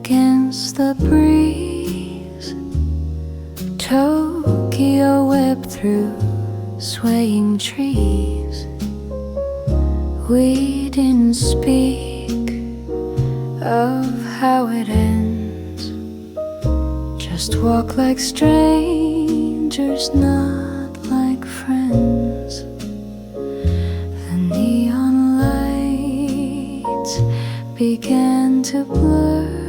against the breeze. Tokyo wept through swaying trees. We didn't speak of how it ends. Just walk like strangers, not like friends. The neon lights began to blur.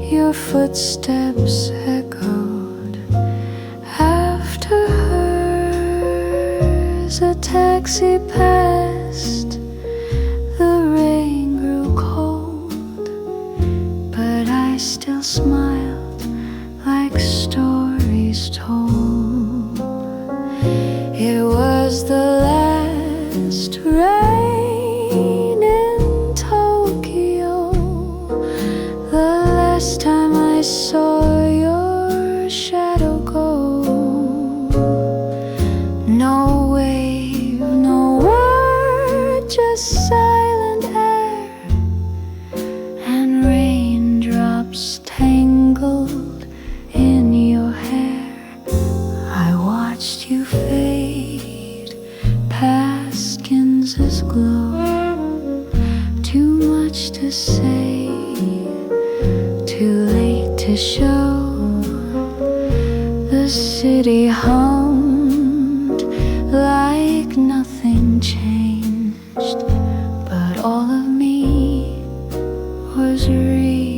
Your footsteps echoed after hers. A taxi passed. The rain grew cold, but I still smiled like stories told. It was the last rain in Tokyo, the last time I saw your shadow go. No wave, no word, just silent air and raindrops tangled in your hair. I watched you fade past Kansas glow. Too much to say, too late to show. The city hummed like nothing changed, but all of me was rearranged.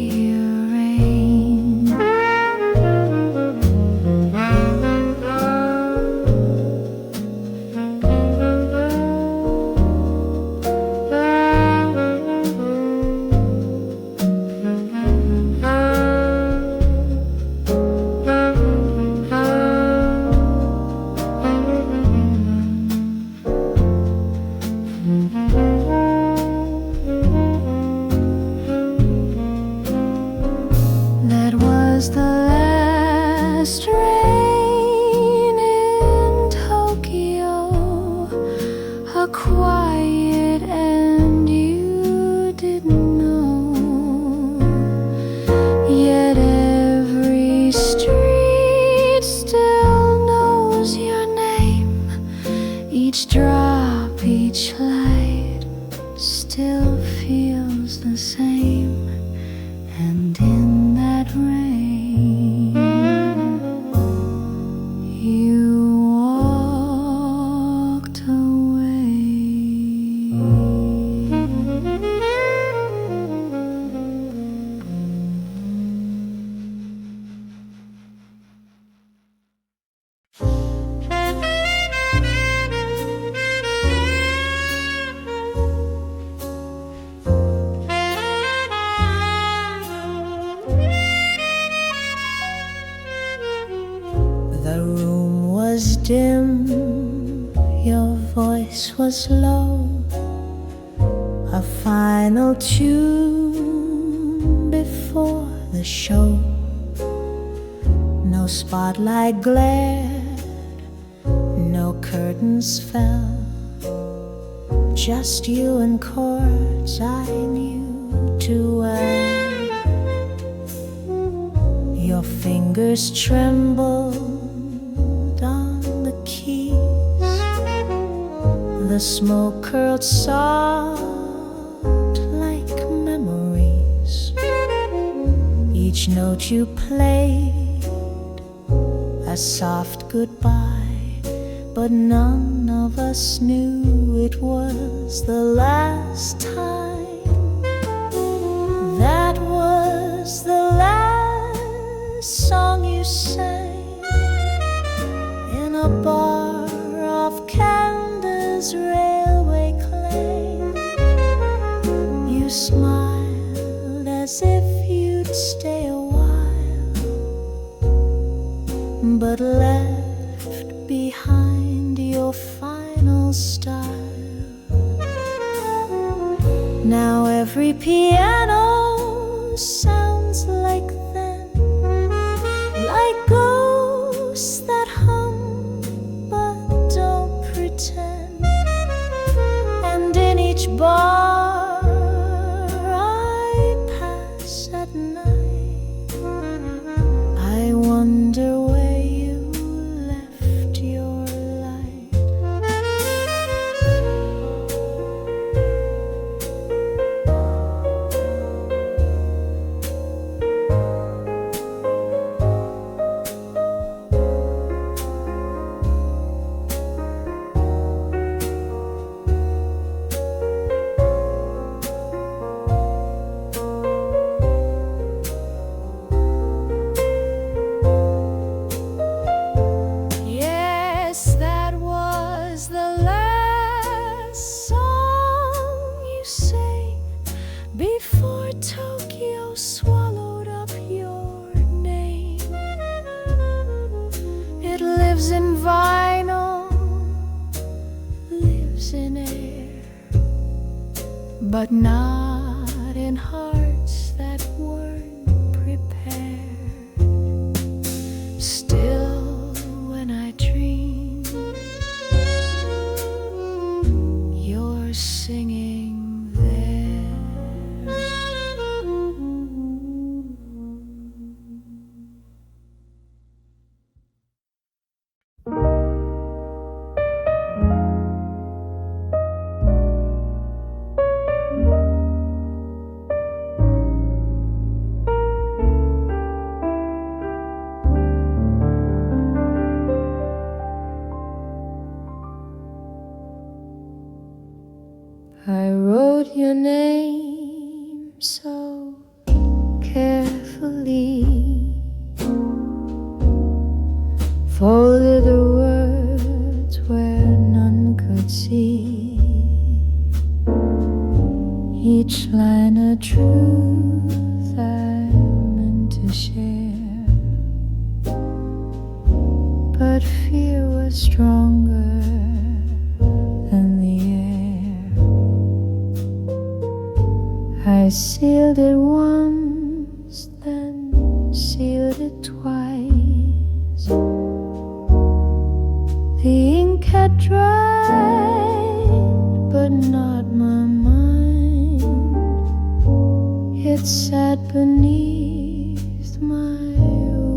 That was the last rain in Tokyo, a quiet end you didn't know. Yet every street still knows your name. Each drop, each light still feels the same. And in that rain, you walked away. The room was dim, your voice was low, a final tune before the show. No spotlight glared, no curtains fell, just you and chords I knew too well. Your fingers trembled on the keys. The smoke curled soft like memories. Each note you played a soft goodbye, but none of us knew it was the last time. That was the last song you sang in a bar off Candace railway claim. You smiled as if you'd stay a while, but left behind your final style. Now every piano sounds like then, like ghosts that hum but don't pretend. And in each bar I pass at before Tokyo swallowed up your name. It lives in vinyl, lives in air, but not in hearts that weren't prepared. Still, when I dream, you're singing there. I wrote your name so carefully, folded the words where none could see, each line a truth I meant to share, but fear was stronger than the air. I sealed it once, then sealed it twice. The ink had dried, but not my mind. It sat beneath my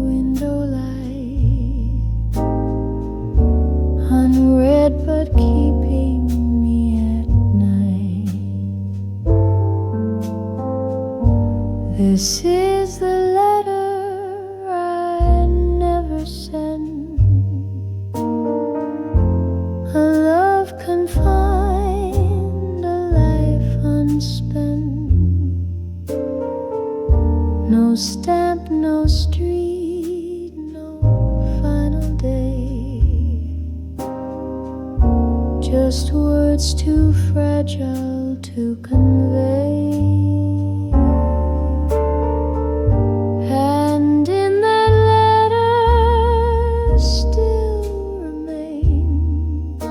window light, unread but keeping me at night. This is the letter I never sent, a love confined, a life unspent. No stamp, no street, no final day, just words too fragile to convey. And in that letter still remains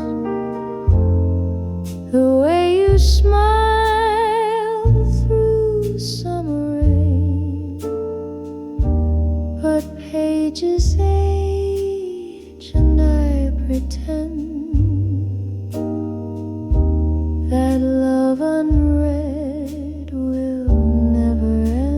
the way you smile through summer rain. But pages age and I pretend that love unread will never end.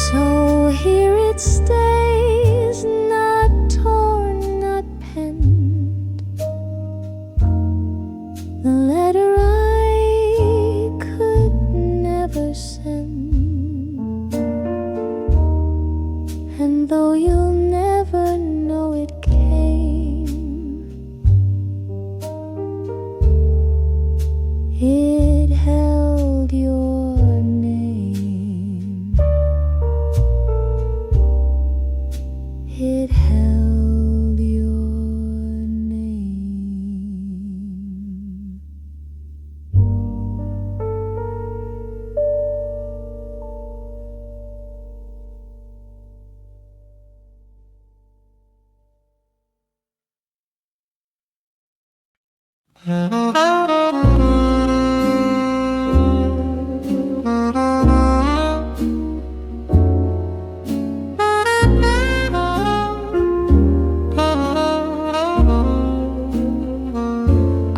So here it stays, not torn, not penned, the letter I could never send. And though you'll never know it came, it held your name. It held your name.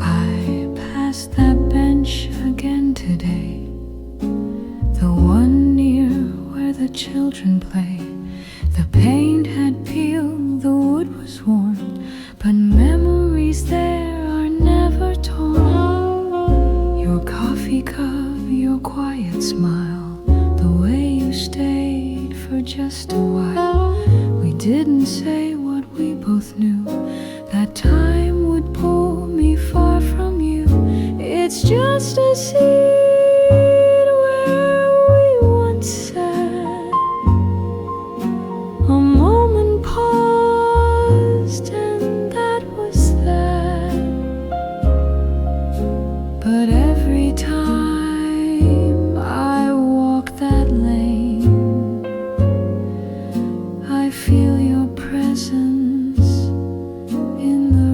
I passed that bench again today, the one near where the children play. The paint had peeled, the wood was worn, both knew that time would pull me far from you. It's just a seed where we once sat. A moment paused and that was that. But every time I walk that lane, I feel your presence in the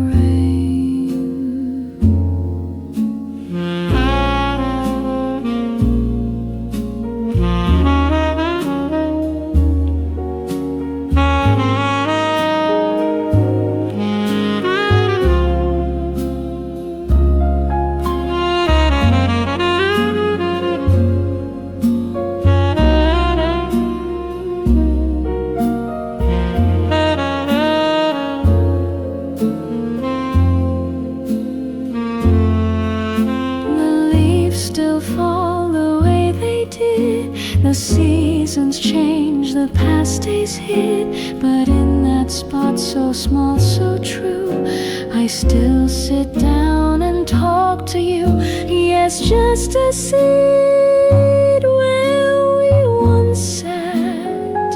The seasons change, the past stays hid, but in that spot so small, so true, I still sit down and talk to you. Yes, just a seed where we once sat.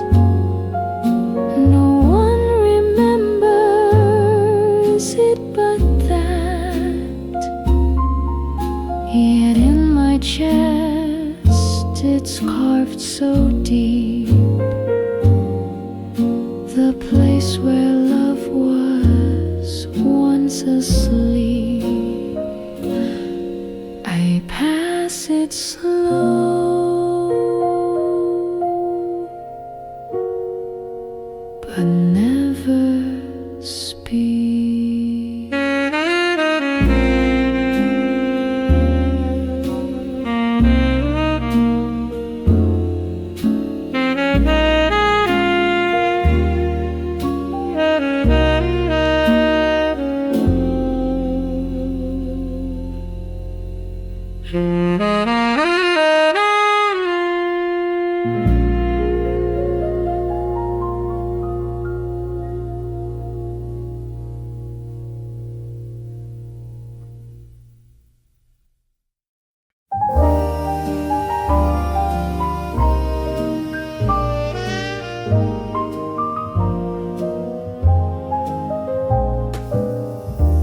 No one remembers it but that. Yet in my chest it's carved so deep, the place where love was once asleep. I pass it slow, but never speak.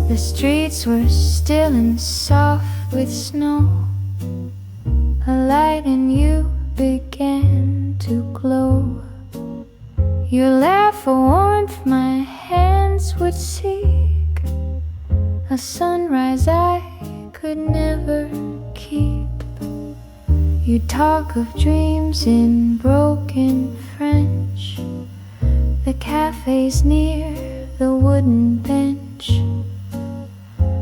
The streets were still and soft with snow. A light in you began to glow. Your laugh for warmth my hands would seek, a sunrise I could never keep. You talk of dreams in broken French, the cafes near the wooden bench.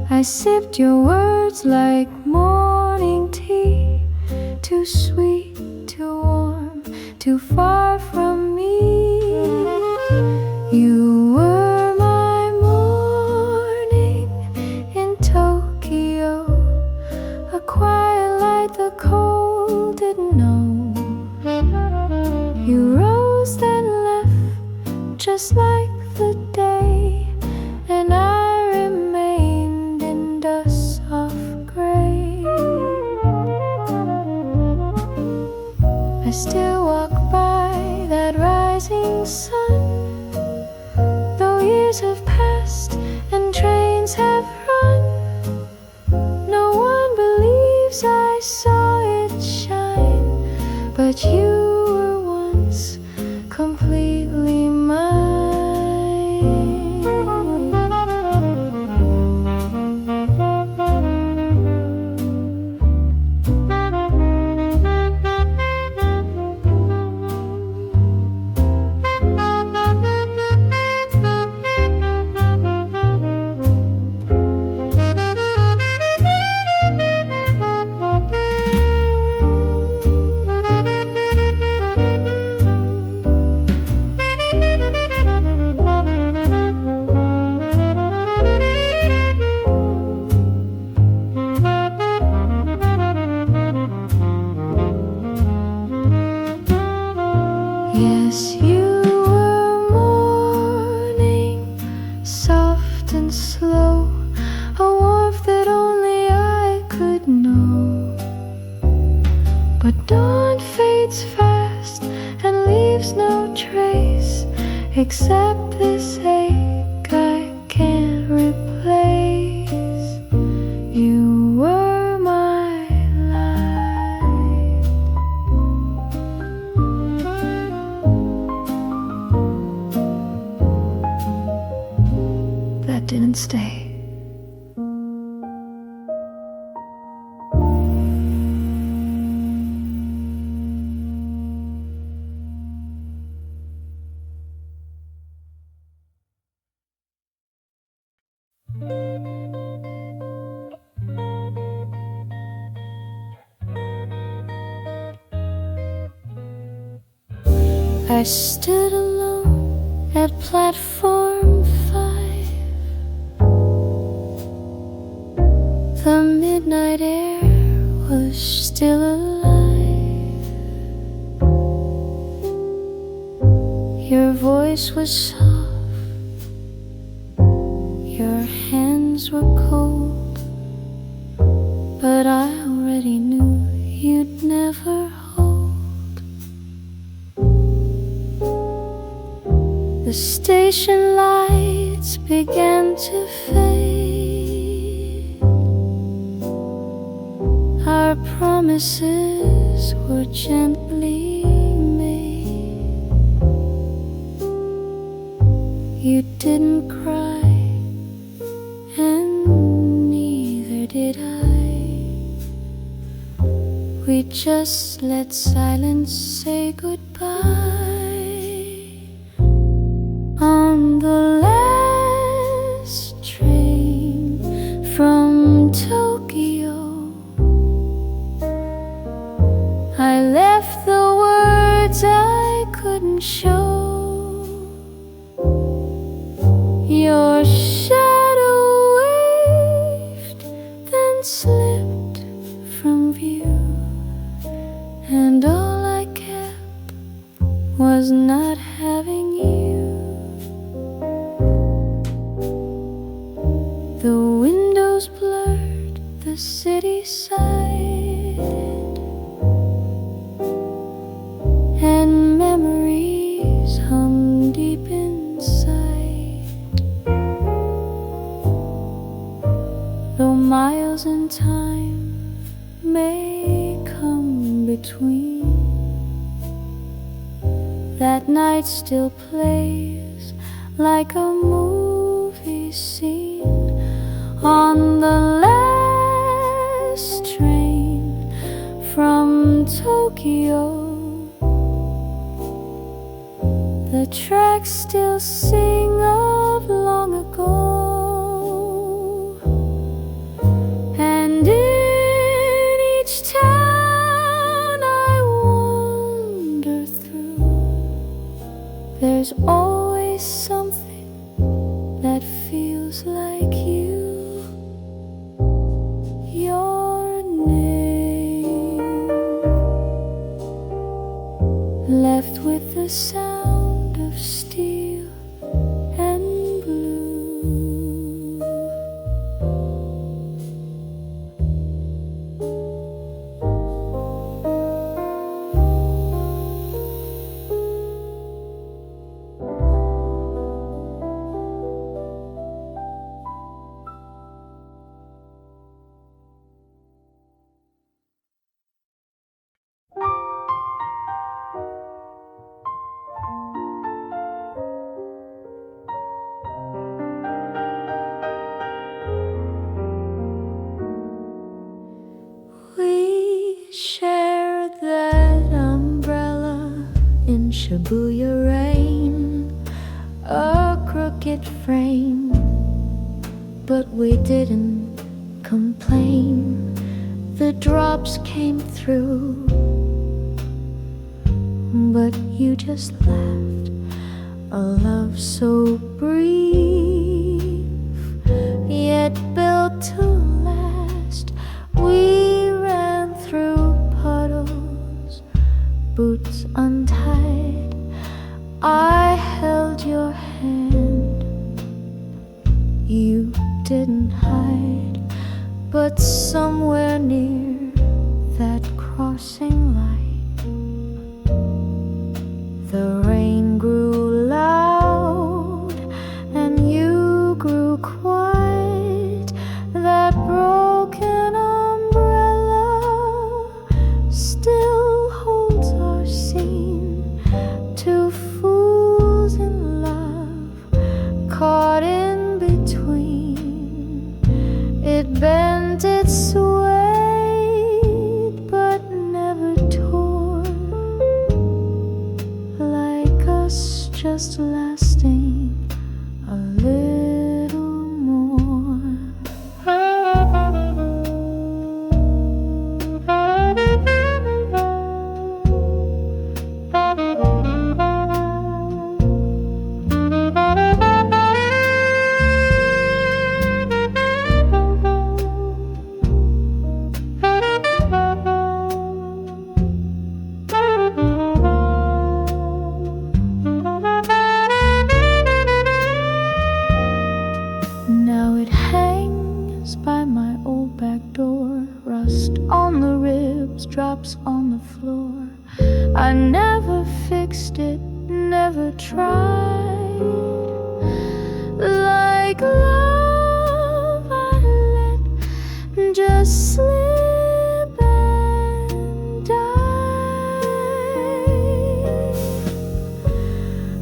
I sipped your words like morning tea, too sweet, too warm, too far from me. You were my morning in Tokyo, a quiet light the cold didn't know. You rose then left just like the day, and I remained in dust of gray. I still walk by that didn't stay. I stood alone at platform 5. The midnight air was still alive. Your voice was soft, your hands were cold, but I already knew you'd never hold. The station lights began to fade. Our promises were gently made. You didn't cry, and neither did I. We just let silence say goodbye. On the last train from Tokyo, I left the words I couldn't show. Your shadow waved, then slipped from view, and all I kept was not having you. The windows blurred the city side, and memories hum deep inside. Though miles in time may come between, that night still plays like a movie scene. On the last train from Tokyo, the tracks still sing of long ago. And in each town I wander through, there's always something that feels like you. Your name, left with the sound of steel and blue. Share that umbrella in Shibuya rain, a crooked frame, but we didn't complain. The drops came through, but you just laughed. A love so brief, yet built to last. We ran through puddles, boots untied. I held your hand, you didn't hide. But somewhere near that crossing light, the rain grew loud and you grew quiet. That broken umbrella still holds our scene. Two fools in love, caught in between. Now it hangs by my old back door. Rust on the ribs, drops on the floor. I never fixed it, never tried. Like love I let just slip and die.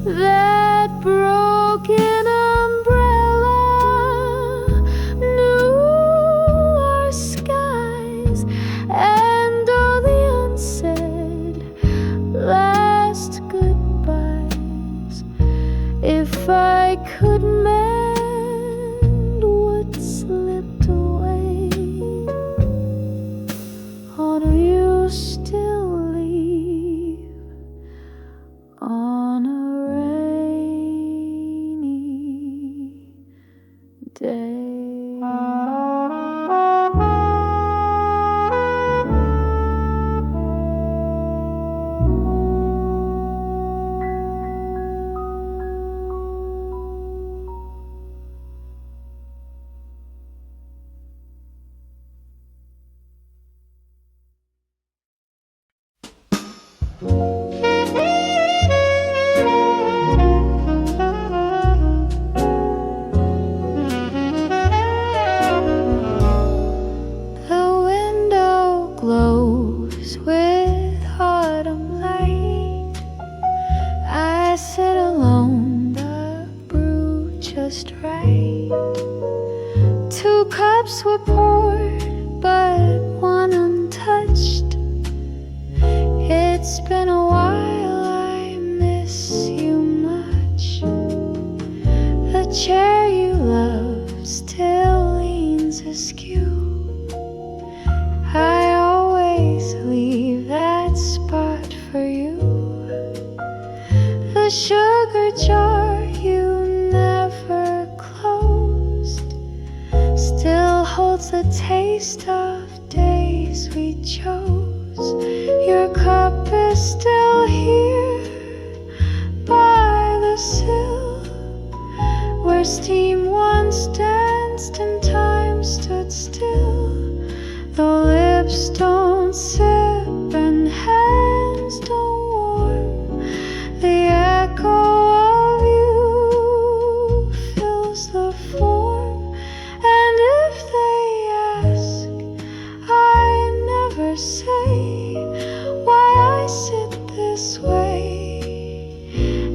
That broken umbrella knew our skies and all the unsaid last goodbyes. If I could mend what slipped away, or do you still leave on a rainy day? The window glows with autumn light. I sit alone, the brew just right. 2 cups were poured, but 1 untouched. It's been a while, I miss you much. The chair you love still leans askew. I always leave that spot for you. The sugar jar you never closed still holds the taste of days we chose. Your cup is still here by the sill, where steam once danced and time stood still. Though lips don't sip and hands don't warm, the echo of you fills the form. And if they ask, I never say why I sit this way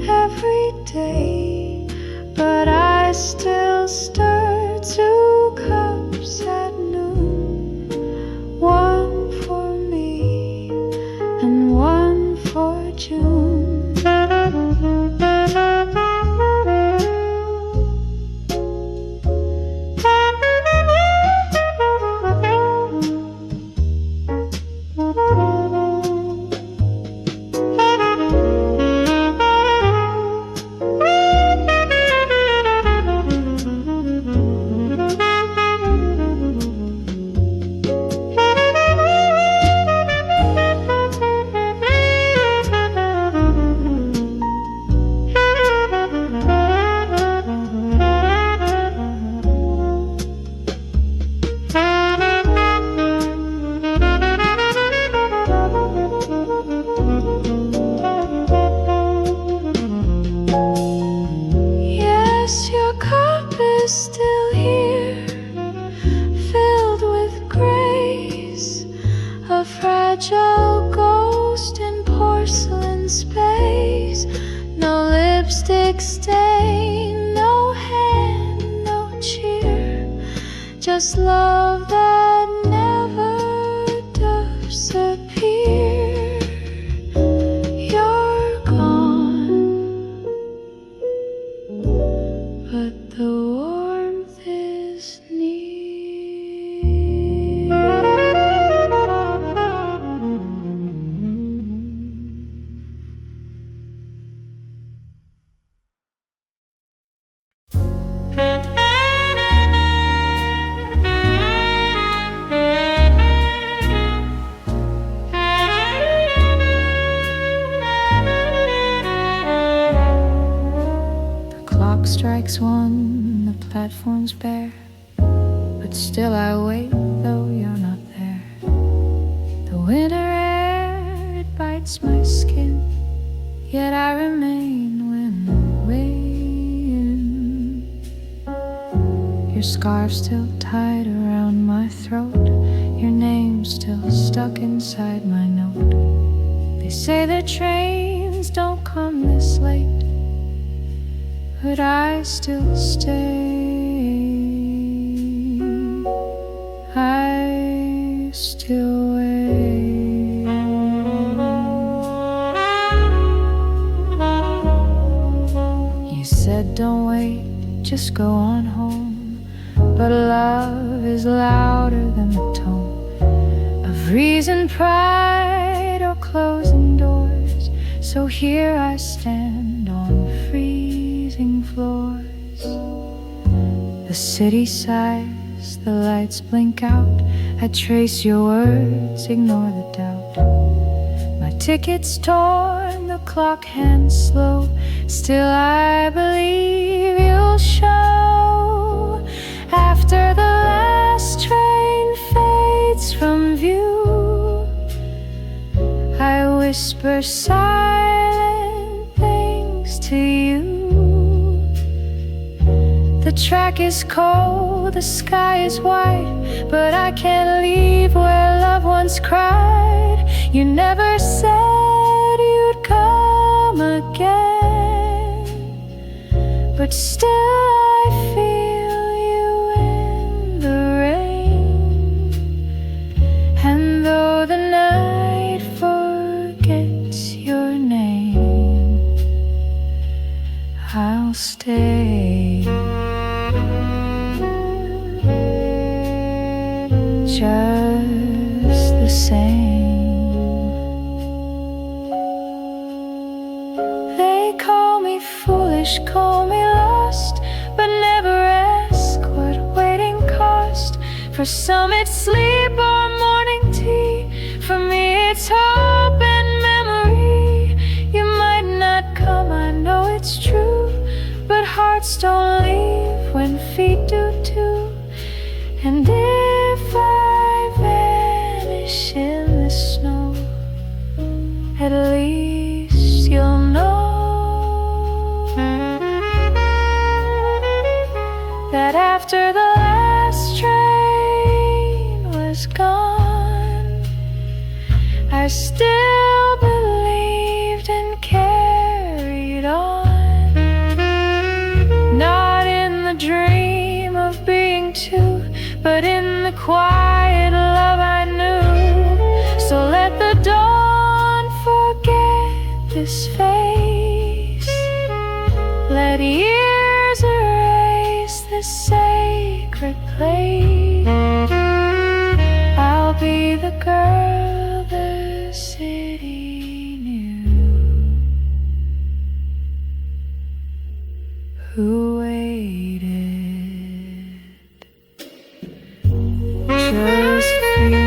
every day, but I still stir 2 cups at noon, 1 for me and 1 for June. Yes, your cup is still here, filled with grace, a fragile ghost in porcelain space. No lipstick stain, no hand, no cheer, just love that never does appear. You're gone, but the warmth is near. hangs bare, but still I wait though you're not there. The winter air, it bites my skin, yet I remain when weighing. Your scarf still tied around my throat, your name still stuck inside my note. They say the trains don't come this late, but I still stay. I still wait. You said don't wait, just go on home, but love is louder than the tone of reason, pride, or closing doors. So here I stand on freezing floors. The city sighs, the lights blink out. I trace your words, ignore the doubt. My ticket's torn, the clock hands slow. Still I believe you'll show. After the last train fades from view, I whisper silent things to you. The track is cold, the sky is white, but I can't leave where love once cried. You never said you'd come again, but still I feel you in the rain. And though the night forgets your name, I'll stay. Just the same. They call me foolish, call me lost, but never ask what waiting cost. For some it's sleep or morning tea, for me it's hope and memory. You might not come, I know it's true, but hearts don't leave when feet do too. And if I vanish in the snow, at least you'll know that after the last train was gone, I still believed and carried on. Not in the dream of being two, but in the quiet love I knew. So let the dawn forget this face, let years erase this sacred place. I'll be the girl the city knew, who waited just for you.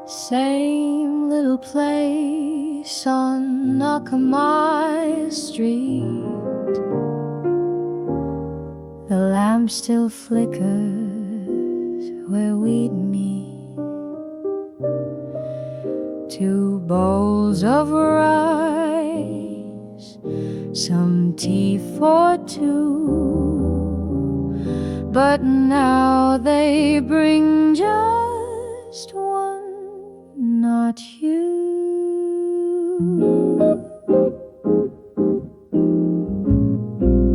Same little place on Nakamai Street. The lamp still flickers where we'd meet. Two bowls of rice, some tea for two, but now they bring just one, not you.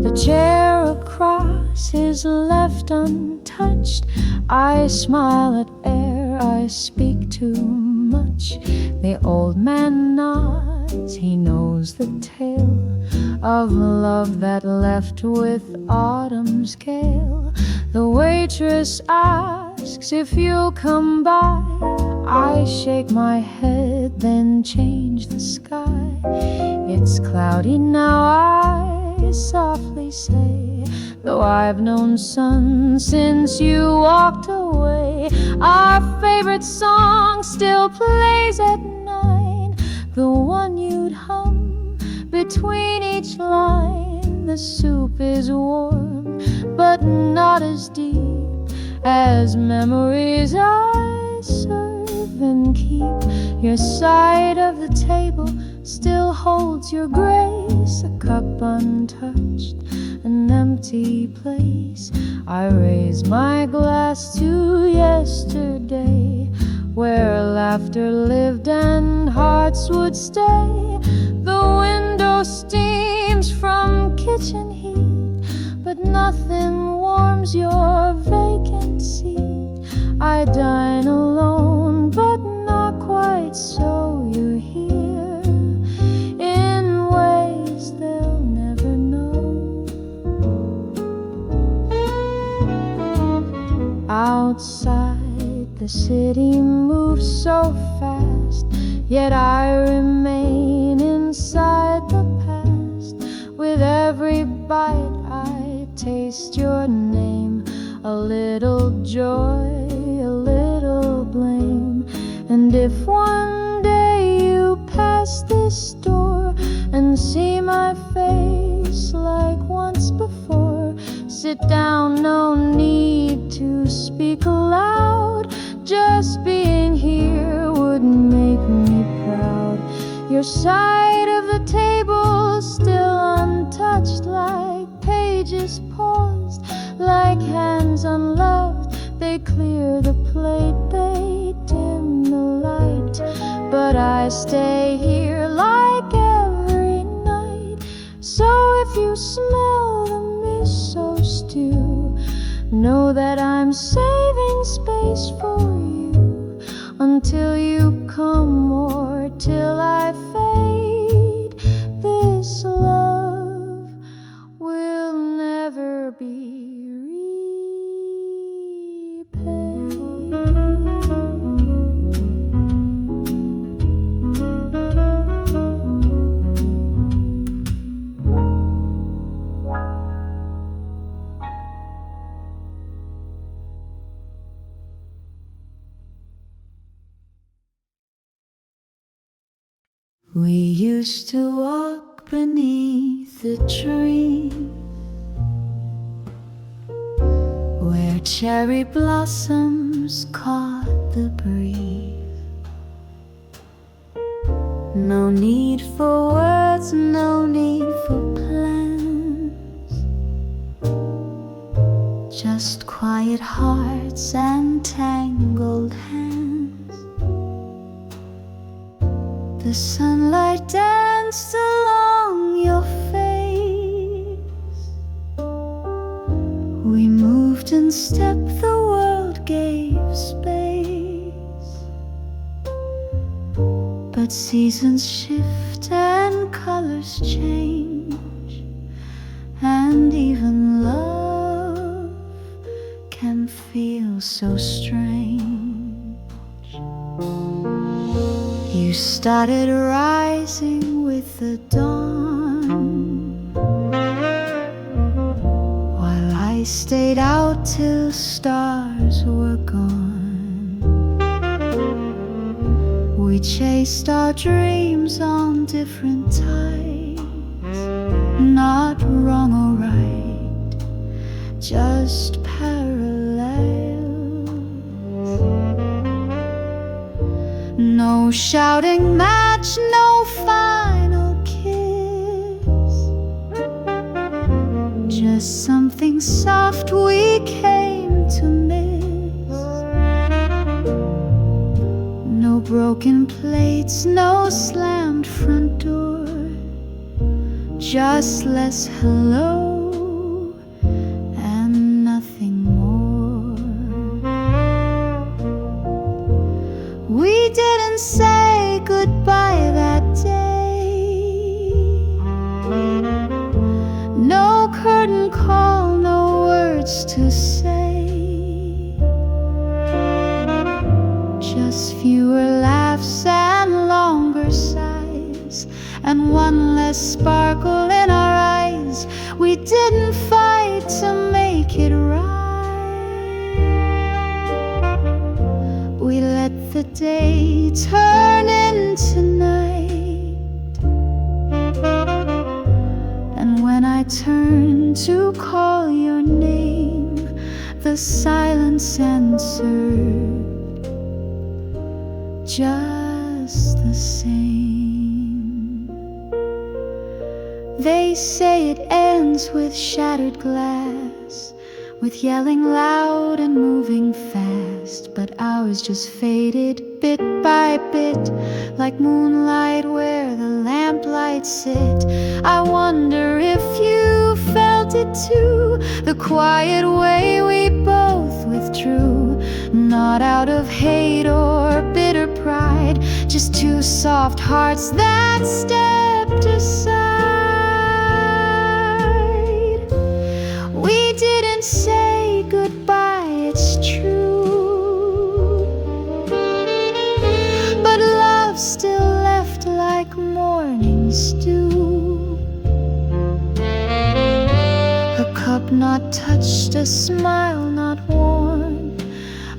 The chair across is left untouched. I smile at air, I speak too much. The old man nods, he knows the tale of love that left with autumn's gale. The waitress asks if you'll come by. I shake my head, then change the sky. It's cloudy now, I softly say, though I've known sun since you walked away. Our favorite song still plays at 9, the one you'd hum between each line. The soup is warm, but not as deep as memories I serve and keep. Your side of the table still holds your grace, a cup untouched, an empty place. I raise my glass to yesterday, where laughter lived and hearts would stay. The window steams from kitchen heat, but nothing warms your vacant seat. I dine alone, but not quite so. You're here in ways they'll never know. Outside, the city moves so fast, yet I remain inside the past. With every bite I taste your name, a little joy, a little blame. And if one day you pass this door and see my face like once before, sit down, no need to speak aloud. Just being here would make me proud. Your side of the table still untouched, like pages paused, like hands unloved. They clear the plate, they dim the light, but I stay here like every night. So if you smell the miso stew, know that I'm saving space for you until you come or till I fade. This love will never be repaid. We used to walk beneath the tree where cherry blossoms caught the breeze. No need for words, no need for plans, just quiet hearts and tangled hands. The sunlight danced along your face. We moved in step, the world gave space. But seasons shift and colors change, and even love can feel so strange. You started rising with the dawn, while I stayed out till stars were gone. We chased our dreams on different tides, not wrong or right, just parallel. No shouting match, no final kiss, just something soft we came to miss. No broken plates, no slammed front door, just less hello and nothing more. We didn't say goodbye that day, no curtain call, no words to say, just fewer laughs and long and one less sparkle in our eyes. We didn't fight to make it right. We let the day turn into night, and when I turned to call your name, the silence answered just the same. They say it ends with shattered glass, with yelling loud and moving fast, but ours just faded bit by bit, like moonlight where the lamplights sit. I wonder if you felt it too, the quiet way we both withdrew, not out of hate or bitter pride, just two soft hearts that stepped aside. We didn't say goodbye, it's true, but love still left like morning stew. A cup not touched, a smile not worn,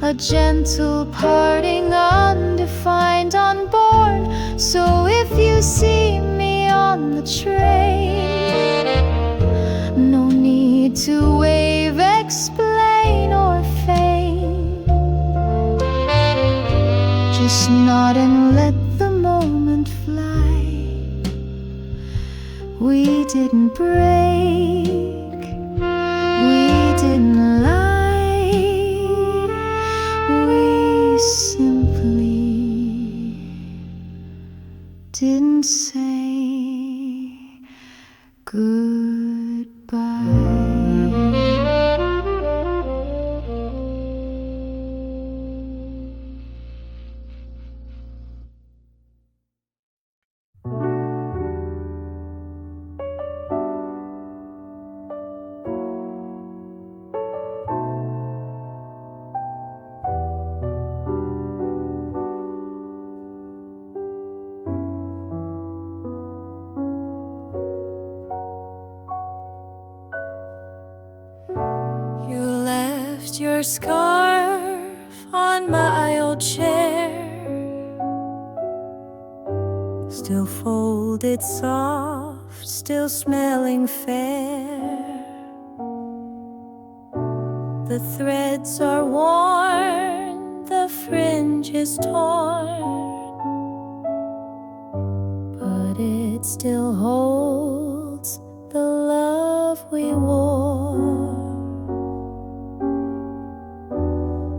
a gentle parting undefined, unborn. So if you see me on the train, no need to wave, explain or feign, just nod and let the moment fly. We didn't break, we didn't lie, we simply didn't say goodbye. Your scarf on my old chair, still folded soft, still smelling fair. The threads are worn, the fringe is torn, but it still holds the love we wore.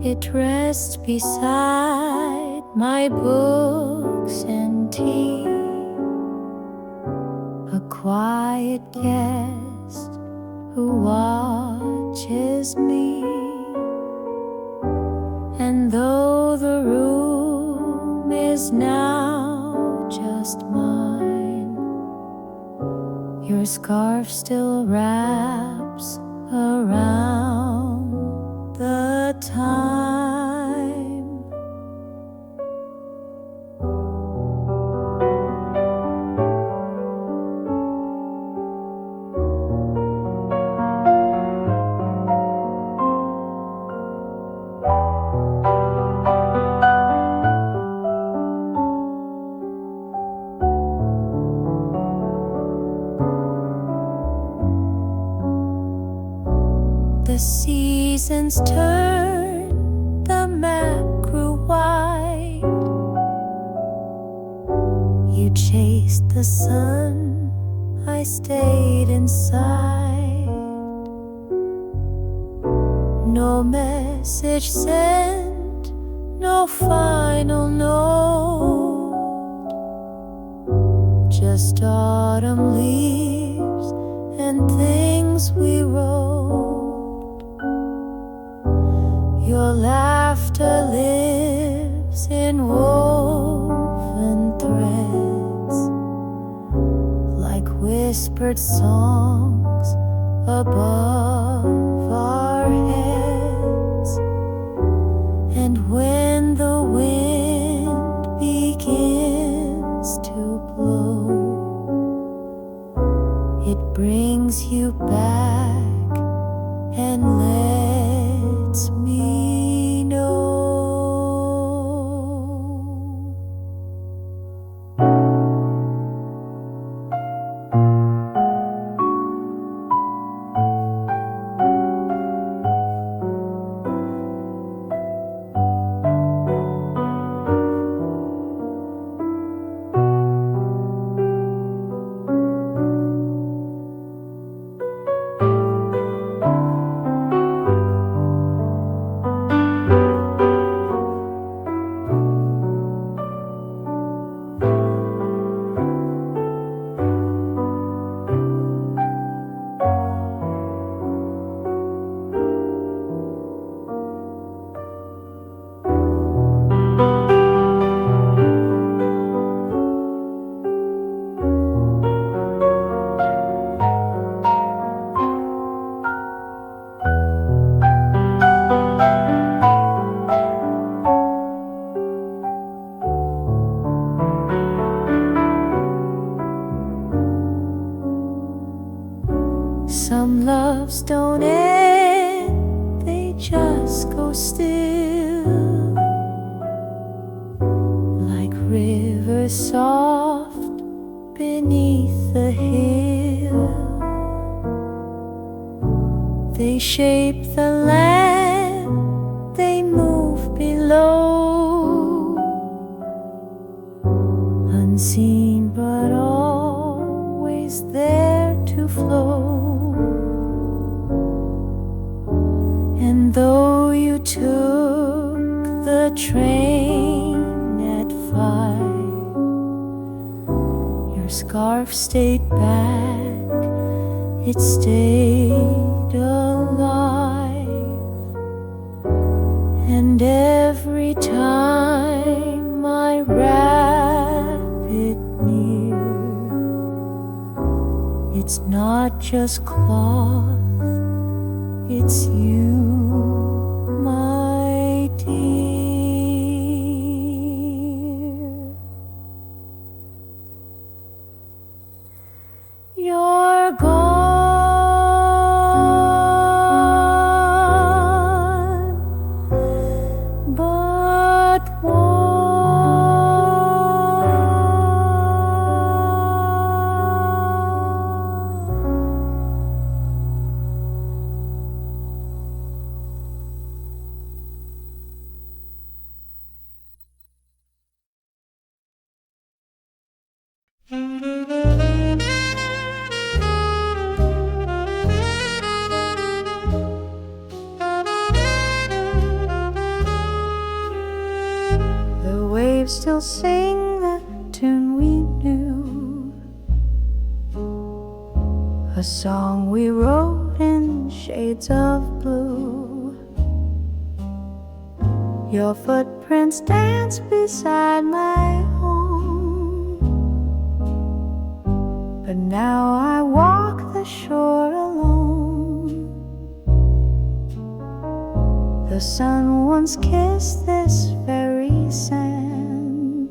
It rests beside my books and tea, a quiet guest who watches me. And though the room is now just mine, your scarf still wraps around the time. The seasons turned, the map grew wide. You chased the sun, I stayed inside. No message sent, no final note, just autumn leaves and things we wrote. Your laughter lives in woven threads, like whispered songs above our heads. And when the wind begins to blow, It brings you back and lets me know. Some loves don't end, they just go still, like rivers soft beneath the hill. They shape the land, they move below, unseen but always there to flow. And though you took the train at 5, your scarf stayed back, it stayed alive. And every time I wrap it near, it's not just cloth, it's you, my dear. You're gone, but the waves still sing the tune we knew, a song we wrote in shades of blue. Your footprints dance beside my home, but now I walk the shore alone. The sun once kissed this very sand.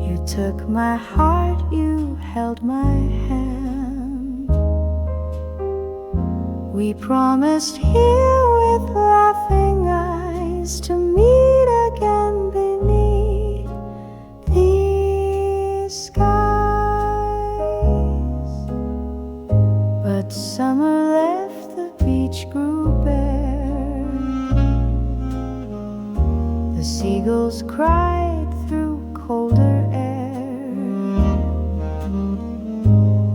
You took my heart, you held my hand. We promised here with laughing eyes to meet again beneath these skies. But summer left, the beach grew bare. The seagulls cried through colder air.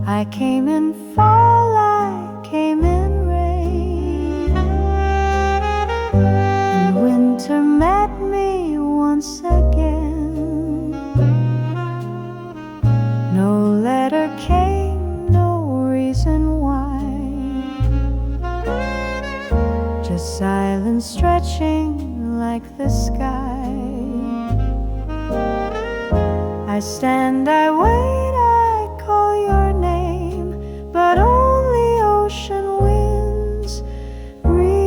I came in fall, I came in rain, and winter met me once again. No letter came, no reason why, just silence stretching like the sky. I stand, I wait, I call your name, but only ocean winds remain.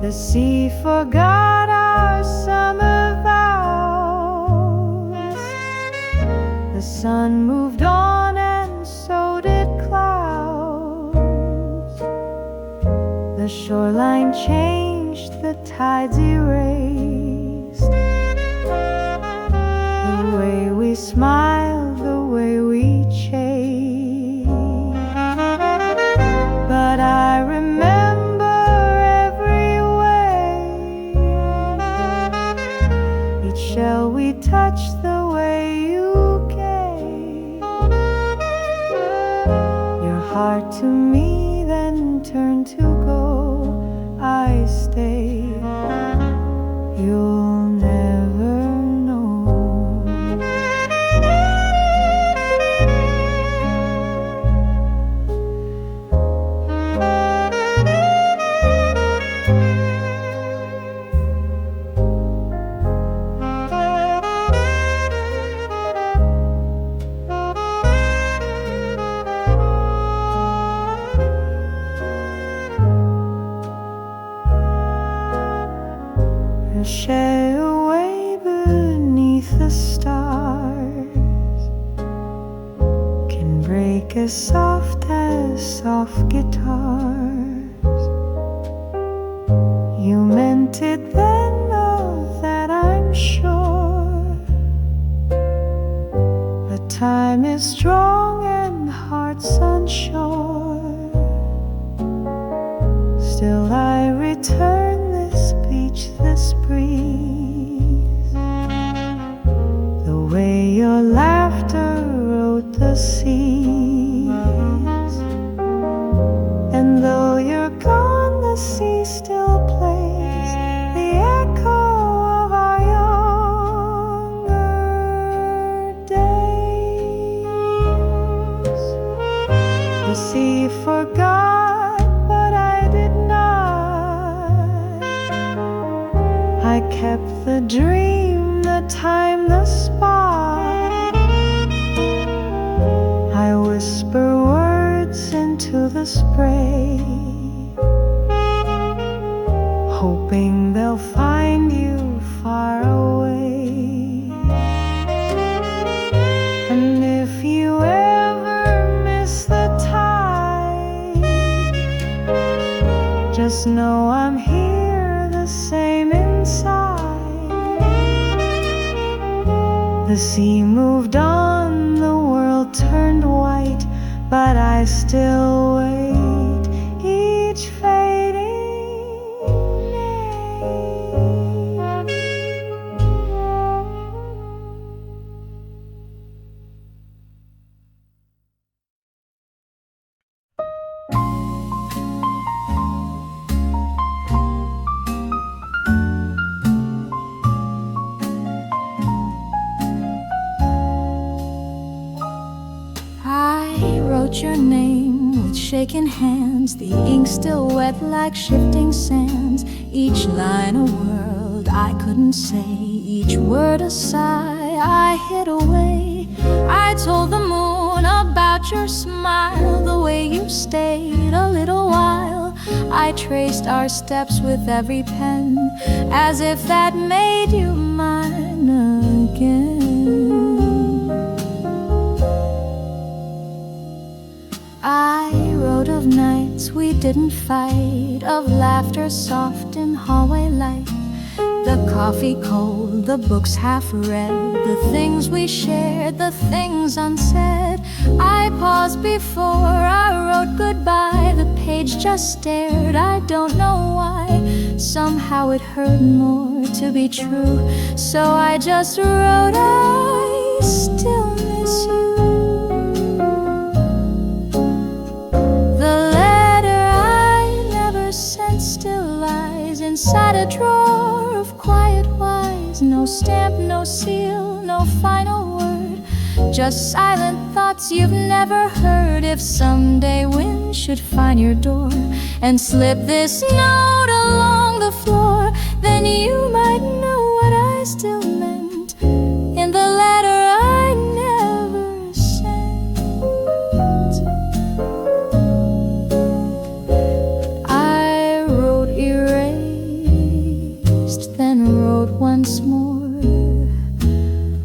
The sea forgot our summer vow, The sun moved on and so did clouds. The shoreline changed, the tides erased the way we smiled, the way we chased. But I remember every wave, each shell we touched, the way you gave your heart to me, then turned to go. I stayed. You'll never know. And shed away beneath the stars, can break as soft guitars. You meant it then, of that I'm sure. But time is strong and hearts unsure. Still I return this beach, this breeze, the way your laughter wrote the seas. And though you're gone, the sea still plays the echo of our younger days. The sea forgot, but I did not. I kept the dream, the time, the spot. I whisper words into the spray, hoping they'll find you far away. And if you ever miss the tide, just know I'm here, the same inside. The sea moved on, the world turned white, but I still wait each fading night. I wrote your name with shaking hands, the ink still wet like shifting sands. Each line a word I couldn't say, each word a sigh I hid away. I told the moon about your smile, the way you stayed a little while. I traced our steps with every pen, as if that made you mine again. I wrote of nights we didn't fight, of laughter soft in hallway light, the coffee cold, the books half read, the things we shared, the things unsaid. I paused before I wrote goodbye, the page just stared, I don't know why. Somehow it hurt more to be true, so I just wrote, I still miss you. Still lies inside a drawer of quiet wise. No stamp, no seal, no final word, just silent thoughts you've never heard. If someday wind should find your door and slip this note along the floor, then you might know what I still meant in the letter I never sent. I wrote erased, then wrote once more,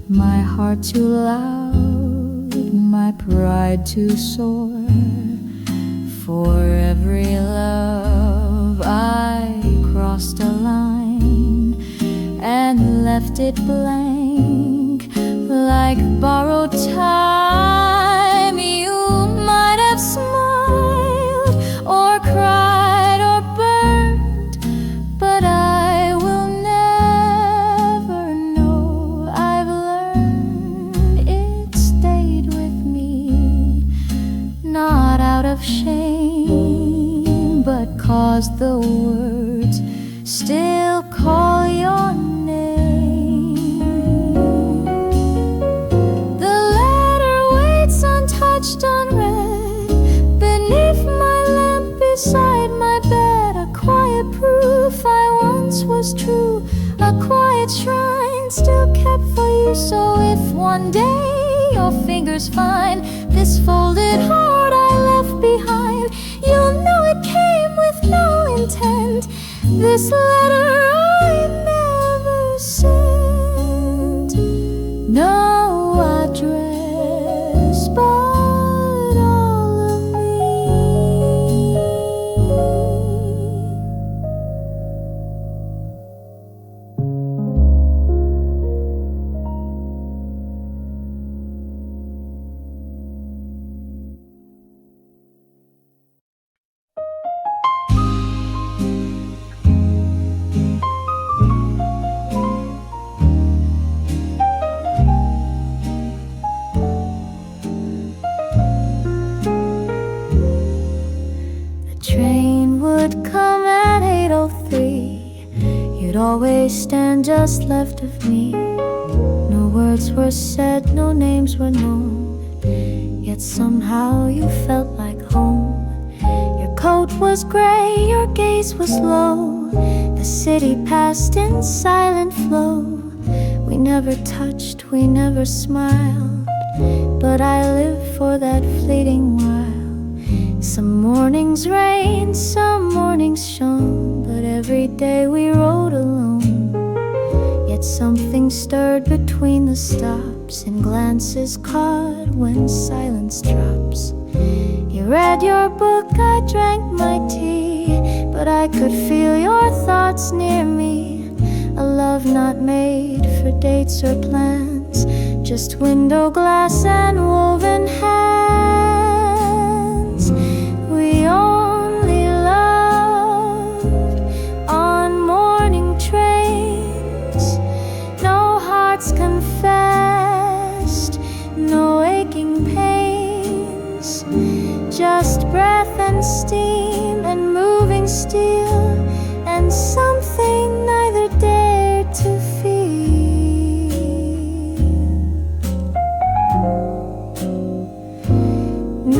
my heart too loud pride to soar. For every love I crossed a line and left it blank like borrowed time. You might have smiled or cried or burned, but I will never know. I've learned it stayed with me, not out of shame, but 'cause the words still call your name. The letter waits untouched, unread, beneath my lamp, beside my bed. A quiet proof I once was true, a quiet shrine still kept for you. So if one day your fingers find this folded heart I left behind, you'll know it came with no intent. This letter I never sent, no address, but all of me. Train would come at 8:03. You'd always stand just left of me. No words were said, no names were known, yet somehow you felt like home. Your coat was gray, your gaze was low. The city passed in silent flow. We never touched, we never smiled, but I lived for that fleeting while. Some mornings rained, some mornings shone, but every day we rode alone. Yet something stirred between the stops, and glances caught when silence drops. You read your book, I drank my tea, but I could feel your thoughts near me. A love not made for dates or plans, just window glass and woven hands. We only loved on morning trains. No hearts confessed, no aching pains, just breath and steam and moving steel, and something neither dared to feel.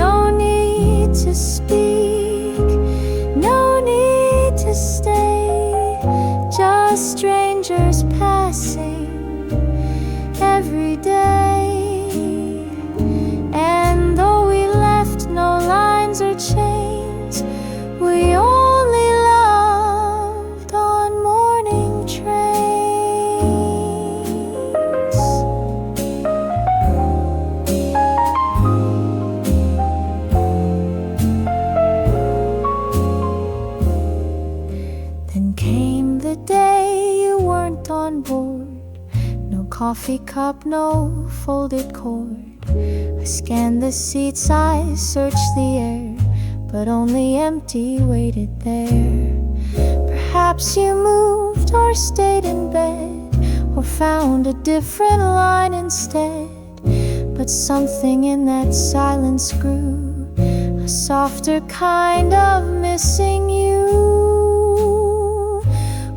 No need to speak, no need to stay, just strangers passing every day. And though we left no lines or chains, we only loved on morning trains. Then came the day you weren't on board. No coffee cup, no folded cord. I scanned the seats, I searched the air, but only empty waited there. Perhaps you moved or stayed in bed, or found a different line instead. But something in that silence grew, a softer kind of missing you.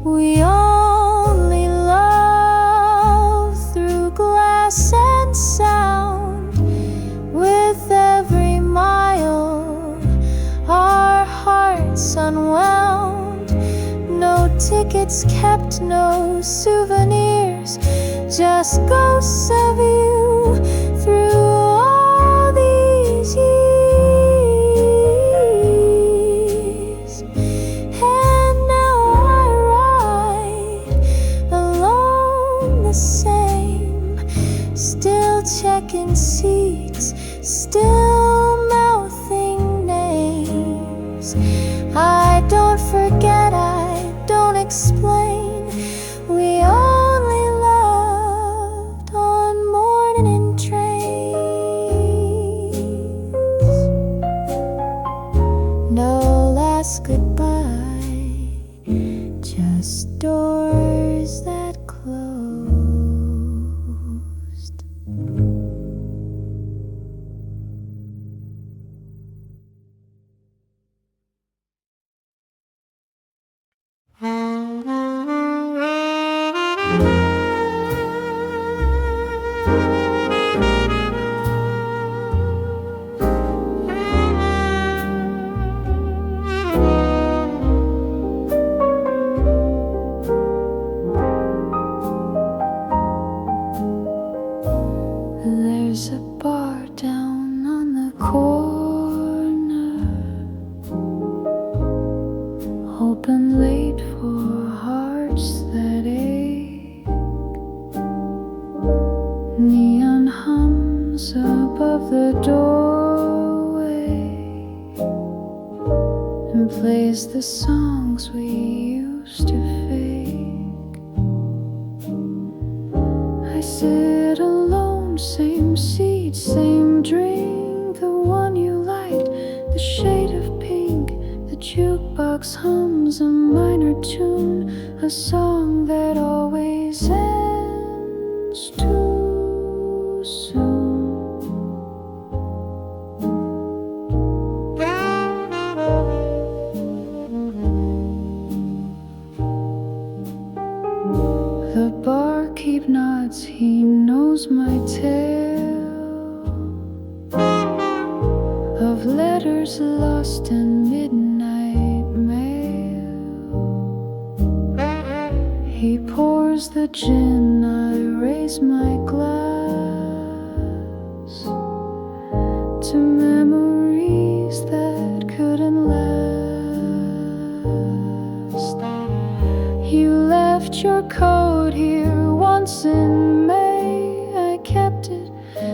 We only love through glass and sound. With every mile, our hearts unwound. No tickets kept, no souvenirs, just ghosts of you through all these years. And now I ride alone the same, still checking seats, still mouthing names. I don't forget, I don't explain. We only loved on morning trains. No last goodbye, just doors that closed. There's a bar down on the corner, open late for hearts that ache. Neon hums above the doorway and plays the songs we used to fake. I sit alone, same seat, same drink, the one you liked, the shade of pink. The jukebox hums a minor tune, a song that always ends too soon. The barkeep nods, he knows my tale of letters lost in midnight mail. He pours the gin, I raise my glass to memories that couldn't last. You left your coat here once in May. I kept it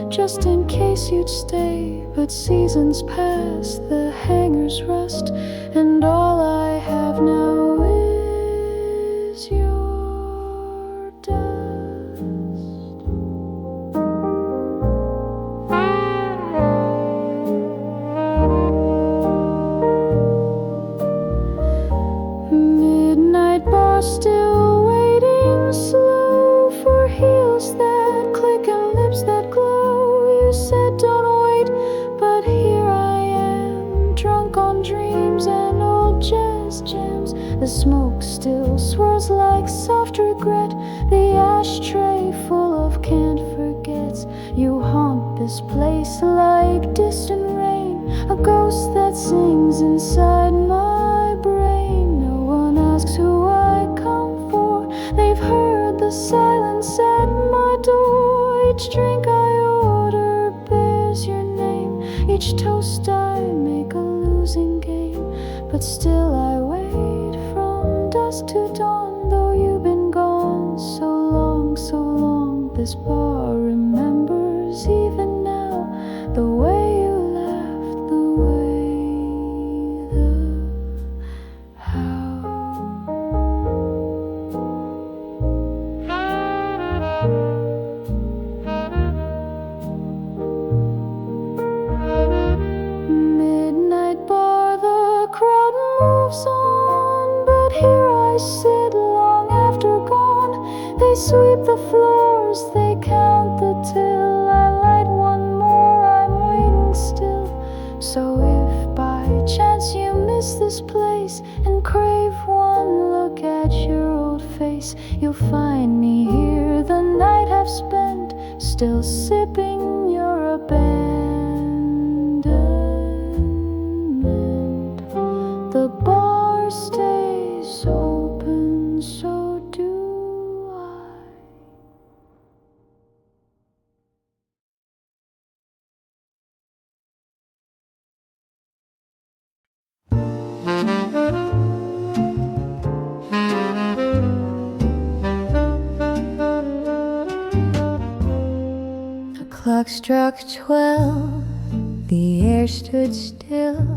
just in case you'd stay. But seasons pass, the hangers rust, and all I have now is your dust. Midnight bar still waiting, slow for heels that click and lips that glow. You said don't wait, but here I am, drunk on dreams and old jazz jams. The smoke still swirls like soft regret, the ashtray full of can't forgets. You haunt this place like distant rain, a ghost that sings inside my brain. No one asks who I come for, they've heard the silence at my door. Each drink I order bears your name, each toast I make a losing game. But still I wait from dusk to dawn, though you've been gone so long, so long. This bar remembers even now the way you laughed, the way, the how. Midnight bar, the crowd moves on, but here I sit long after gone. They sweep the floors, they count the till. I light one more, I'm waiting still. So if by chance you miss this place and crave one look at your old face, you'll find me here the night I've spent, still sipping your abandonment. The bar stays open, so do I. The clock struck 12. The air stood still.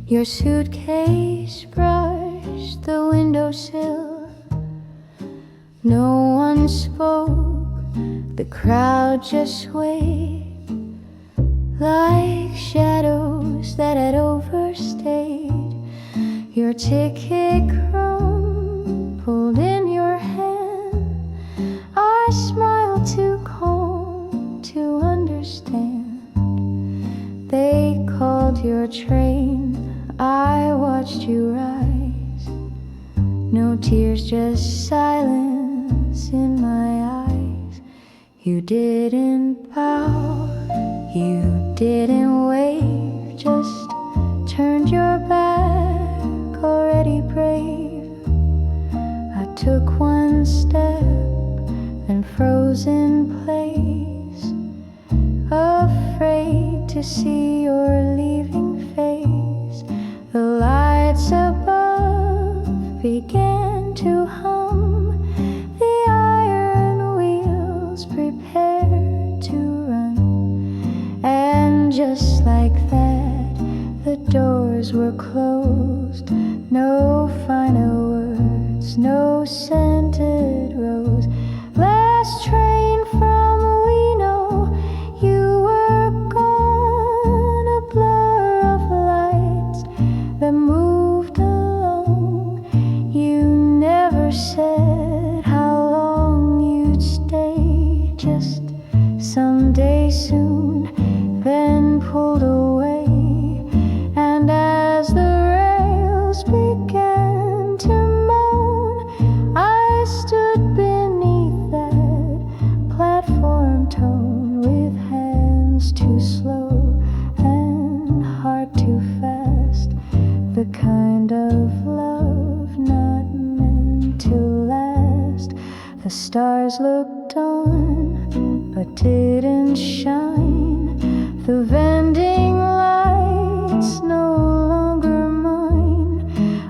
Your suitcase brushed the windowsill. No one spoke. The crowd just swayed like shadows that had overstayed. Your ticket crumpled in your hand. I smiled too calm to understand. They called your train. I watched you rise. No tears, just silence in my eyes. You didn't bow, you didn't wave, just turned your back, already brave. I took one step and froze in place, afraid to see your leaving face. The lights above began to hum. The iron wheels prepared to run. And just like that, the doors were closed. No final words, no scented rose. Last train from Ueno, you were gone. A blur of lights that moved along. You never said how long you'd stay. Just someday soon, then pulled away. And as the rails began to moan, I stood beneath that platform tone, with hands too slow and heart too fast. The kind of love not meant to last. The stars looked on but didn't shine. The vending lights no longer mine.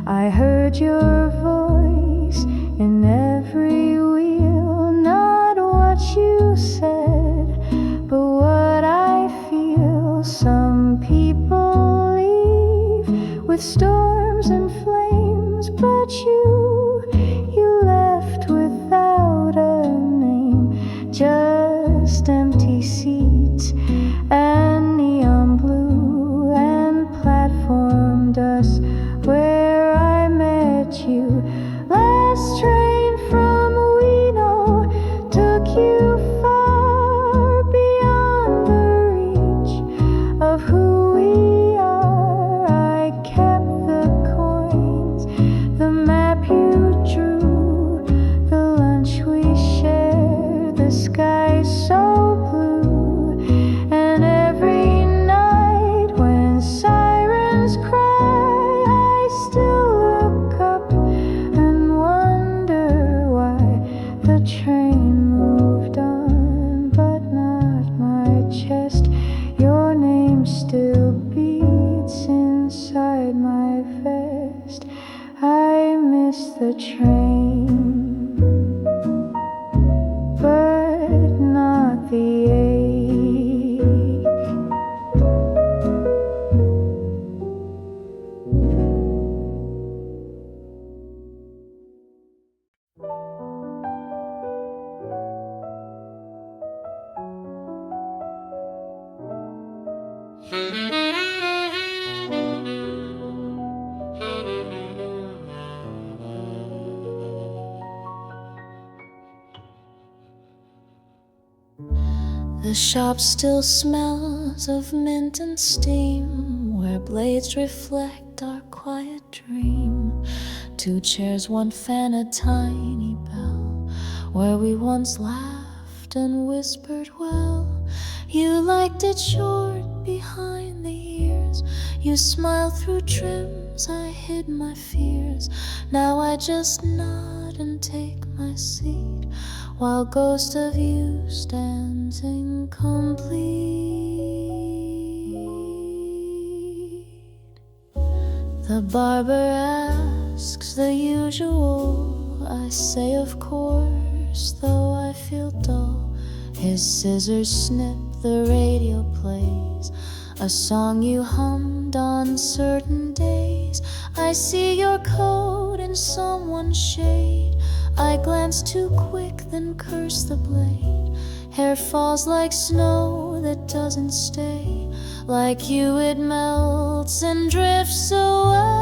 I heard your voice in every wheel. Not what you said, but what I feel. Some people leave with storms and flames, but you left without a name. Just empty seats and neon blue and platform dust where I met you. Last train from Ueno took you far beyond the reach of who we are. I kept the coins, the map you drew, the lunch we shared, the sky so blue. And every night when sirens cry, I still look up and wonder why the train moved on, but not my chest. Your name still beats inside my vest. I miss the train, but not the ache. The shop still smells of mint and steam, where blades reflect our quiet dream. 2 chairs, 1 fan, a tiny bell, where we once laughed and whispered well. You liked it short behind the ears. You smiled through trims, I hid my fears. Now I just nod and take my seat, while ghost of you stands incomplete. The barber asks the usual. I say of course, though I feel dull. His scissors snip, the radio plays a song you hummed on certain days. I see your coat in someone's shade. I glance too quick, then curse the blade. Hair falls like snow that doesn't stay. Like you it melts and drifts away.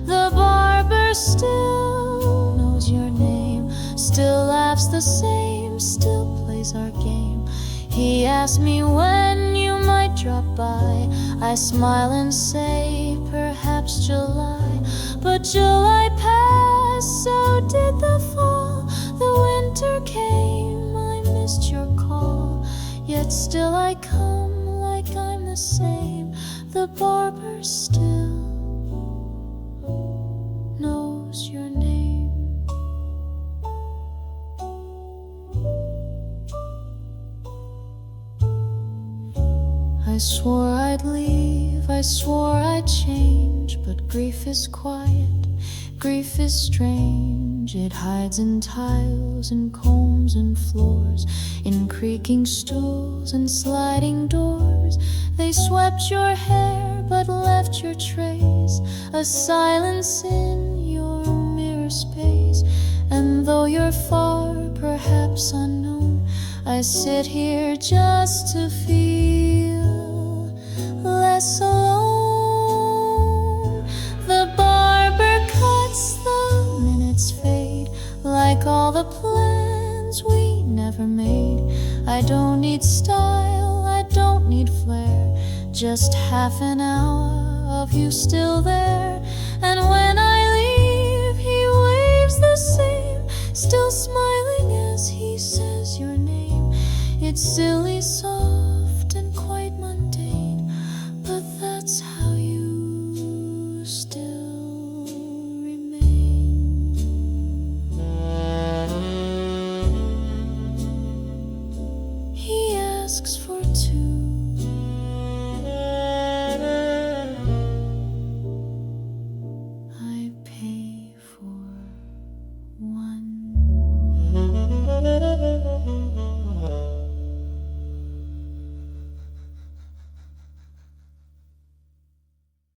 The barber still knows your name, still laughs the same, still plays our game. He asks me when you might drop by. I smile and say perhaps July. But July passed, so did the fall. The winter came, I missed your call. Yet still I come like I'm the same. The barber still knows your name. I swore I'd leave, I swore I'd change. But grief is quiet, grief is strange. It hides in tiles and combs and floors, in creaking stools and sliding doors. They swept your hair but left your trace, a silence in your mirror space. And though you're far, perhaps unknown, I sit here just to feel less alone. The barber cuts, the minutes fade, like all the plans we never made. I don't need style, I don't need flair, just half an hour of you still there. And when I leave, he waves the same, still smiling as he says your name. It's silly so